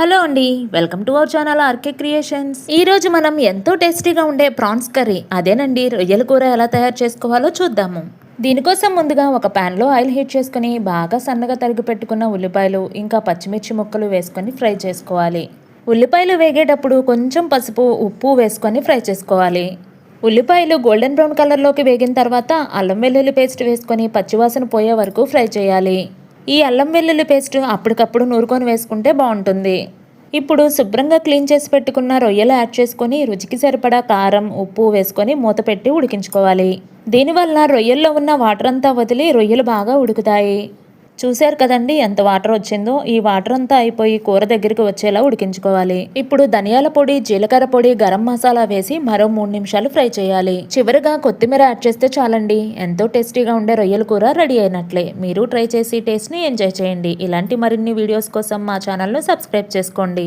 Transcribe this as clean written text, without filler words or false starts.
Hello అండి, welcome to our channel RK creations. ఈ రోజు మనం ఎంతో టేస్టీగా ఉండే ప్రాన్స్ కర్రీ, అదేనండి రొయ్యల కూర ఎలా తయారు చేసుకోవాలో చూద్దాము. దీనికోసం ముందుగా ఒక ప్యాన్లో ఆయిల్ హీట్ చేసుకుని బాగా సన్నగా తరిగి పెట్టుకున్న ఉల్లిపాయలు ఇంకా పచ్చిమిర్చి ముక్కలు వేసుకొని ఫ్రై చేసుకోవాలి. ఉల్లిపాయలు వేగేటప్పుడు కొంచెం పసుపు ఉప్పు వేసుకొని ఫ్రై చేసుకోవాలి. ఉల్లిపాయలు గోల్డెన్ బ్రౌన్ కలర్లోకి వేగిన తర్వాత అల్లం వెల్లుల్లి పేస్ట్ వేసుకొని పచ్చివాసన పోయే వరకు ఫ్రై చేయాలి. ఈ అల్లం వెల్లుల్లి పేస్ట్ అప్పటికప్పుడు నూరుకొని వేసుకుంటే బాగుంటుంది. ఇప్పుడు శుభ్రంగా క్లీన్ చేసి పెట్టుకున్న రొయ్యలు యాడ్ చేసుకొని రుచికి సరిపడా కారం ఉప్పు వేసుకొని మూత పెట్టి ఉడికించుకోవాలి. దీనివల్ల రొయ్యల్లో ఉన్న వాటర్ అంతా వదిలి రొయ్యలు బాగా ఉడుకుతాయి. చూశారు కదండి ఎంత వాటర్ వచ్చిందో. ఈ వాటర్ అంతా అయిపోయి కూర దగ్గరికి వచ్చేలా ఉడికించుకోవాలి. ఇప్పుడు ధనియాల పొడి జీలకర్ర పొడి గరం మసాలా వేసి మరో 3 నిమిషాలు ఫ్రై చేయాలి. చివరిగా కొత్తిమీర యాడ్ చేస్తే చాలండి, ఎంతో టేస్టీగా ఉండే రొయ్యల కూర రెడీ అయినట్లే. మీరు ట్రై చేసి టేస్ట్ని ఎంజాయ్ చేయండి. ఇలాంటి మరిన్ని వీడియోస్ కోసం మా ఛానల్ను సబ్స్క్రైబ్ చేసుకోండి.